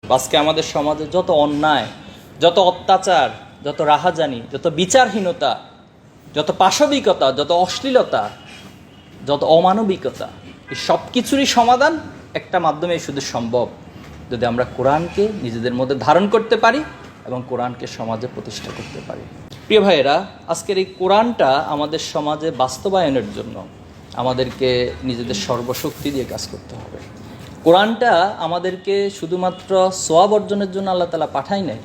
আজকে আমাদের সমাজে যত অন্যায়, যত অত্যাচার, যত রাহাজানি, যত বিচারহীনতা, যত পাশবিকতা, যত অশ্লীলতা, যত অমানবিকতা, এই সব কিছুরই সমাধান একটা মাধ্যমে শুধু সম্ভব যদি আমরা কোরআনকে নিজেদের মধ্যে ধারণ করতে পারি এবং কোরআনকে সমাজে প্রতিষ্ঠা করতে পারি। প্রিয় ভাইয়েরা, আজকের এই কোরআনটা আমাদের সমাজে বাস্তবায়নের জন্য আমাদেরকে নিজেদের সর্বশক্তি দিয়ে কাজ করতে হবে। কোরআনটা আমাদেরকে শুধুমাত্র সওয়াব অর্জনের জন্য আল্লাহ তাআলা পাঠায় নাই।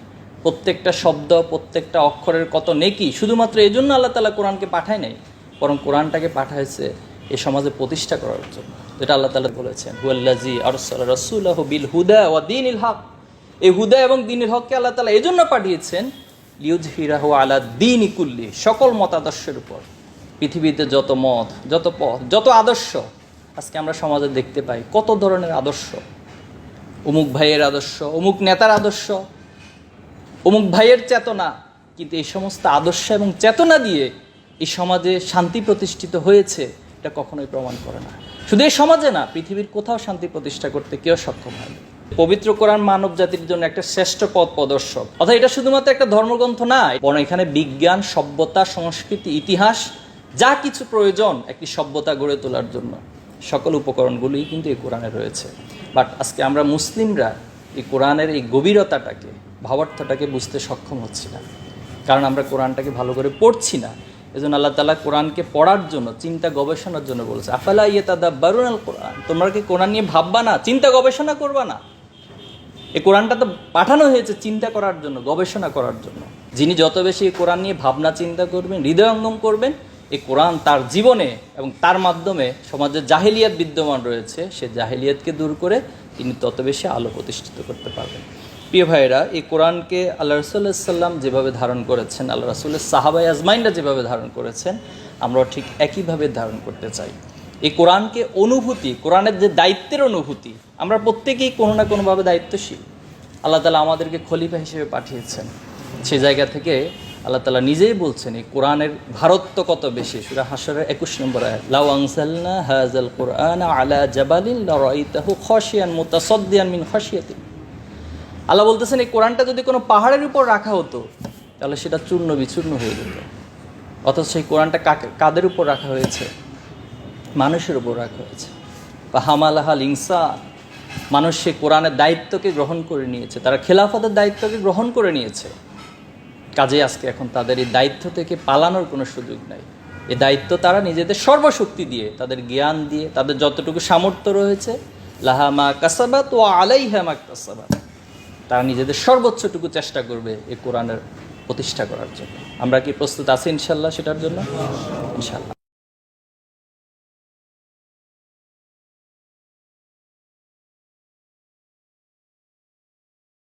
প্রত্যেকটা শব্দ, প্রত্যেকটা অক্ষরের কত নেকি শুধুমাত্র এই জন্য আল্লাহ তাআলা কোরআনকে পাঠায় নাই, বরং কোরআনটাকে পাঠাইছে এই সমাজে প্রতিষ্ঠা করার জন্য। যেটা আল্লাহ তাআলা বলেছেন, হুয়াল্লাযী আরসালা রাসূলাহু বিল হুদা ওয়া দীনিল হক। এই হুদা এবং দীনিল হককে আল্লাহ তাআলা এই জন্য পাঠিয়েছেন লিইউযহিরাহু আলা দীনি কুল্লি, সকল মতাদর্শের উপর। পৃথিবীতে যত মত, যত পথ, যত আদর্শ আজকে আমরা সমাজে দেখতে পাই, কত ধরনের আদর্শ। অমুক ভাইয়ের আদর্শ, অমুক নেতার আদর্শ, অমুক ভাইয়ের চেতনা। কিন্তু এই সমস্ত আদর্শ এবং চেতনা দিয়ে এই সমাজে শান্তি প্রতিষ্ঠিত হয়েছে এটা কখনোই প্রমাণ করে না। শুধু এই সমাজে না, পৃথিবীর কোথাও শান্তি প্রতিষ্ঠা করতে কেউ সক্ষম হয়নি। পবিত্র কোরআন মানব জাতির জন্য একটা শ্রেষ্ঠ পথ প্রদর্শক। অর্থাৎ এটা শুধুমাত্র একটা ধর্মগ্রন্থ না, বরং এখানে বিজ্ঞান, সভ্যতা, সংস্কৃতি, ইতিহাস যা কিছু প্রয়োজন একটি সভ্যতা গড়ে তোলার জন্য সকল উপকরণগুলোই কিন্তু এই কোরআনে রয়েছে। বাট আজকে আমরা মুসলিমরা এই কোরআনের এই গভীরতাটাকে, ভাবার্থটাকে বুঝতে সক্ষম হচ্ছি না, কারণ আমরা কোরআনটাকে ভালো করে পড়ছি না। এজন্য আল্লাহ তাআলা কোরআনকে পড়ার জন্য, চিন্তা গবেষণার জন্য বলেছে, আফালা ইয়াতাদাব্বারুনাল কোরআন, তোমরা কি কোরআন নিয়ে ভাববা না, চিন্তা গবেষণা করবা না? এই কোরআনটা তো পাঠানো হয়েছে চিন্তা করার জন্য, গবেষণা করার জন্য। যিনি যত বেশি এই কোরআন নিয়ে ভাবনা চিন্তা করবেন, হৃদয়ঙ্গম করবেন, এই কোরআন তার জীবনে এবং তার মাধ্যমে সমাজে জাহেলিয়াত বিদ্যমান রয়েছে, সে জাহেলিয়াতকে দূর করে তিনি তত বেশি আলো প্রতিষ্ঠিত করতে পারবেন। প্রিয় ভাইয়েরা, এই কোরআনকে আল্লাহ রাসূলুল্লাহ সাল্লাম যেভাবে ধারণ করেছেন, আল্লাহ রাসূলের সাহাবায়ে আজমাইনরা যেভাবে ধারণ করেছেন, আমরাও ঠিক একইভাবে ধারণ করতে চাই। এই কোরআনকে অনুভূতি, কোরআনের যে দায়িত্বের অনুভূতি, আমরা প্রত্যেকেই কোনো না কোনোভাবে দায়িত্বশীল। আল্লাহ তাআলা আমাদেরকে খলিফা হিসেবে পাঠিয়েছেন। সে জায়গা থেকে আল্লাহ তাআলা নিজেই বলছেন এই কোরআনের ভারত্ব কত বেশি। সূরা হাশরের 21 নম্বর আয়াত, লাউ আনজালনা হাযাল কুরআনা আলা জাবালিন লারাইতাহু খাশিয়ান মুতাসাদ্দিয়ান মিন খাশিয়াতিল্লাহ। আল্লাহ বলতেছেন এই কোরআনটা যদি কোনো পাহাড়ের উপর রাখা হতো তাহলে সেটা চূর্ণ বিচূর্ণ হয়ে যেত। অথচ সেই কোরআনটা কাদের উপর রাখা হয়েছে? মানুষের উপর রাখা হয়েছে। ফাহামালাহাল ইনসান, মানুষ সেই কোরআনের দায়িত্বকে গ্রহণ করে নিয়েছে, তারা খেলাফতের দায়িত্বকে গ্রহণ করে নিয়েছে। কাজে আজকে এখন তাদের এই দায়িত্ব থেকে পালানোর কোনো সুযোগ নাই। এই দায়িত্ব তারা নিজেদের সর্বশক্তি দিয়ে, তাদের জ্ঞান দিয়ে, তাদের যতটুকু সামর্থ্য রয়েছে, লাহা মা কাসাবাত ওয়া আলাইহা মা কাসাবাত, তারা নিজেদের সর্বোচ্চটুকু চেষ্টা করবে এই কোরআনের প্রতিষ্ঠা করার জন্য। আমরা কি প্রস্তুত আছি ইনশাআল্লাহ সেটার জন্য? ইনশাআল্লাহ।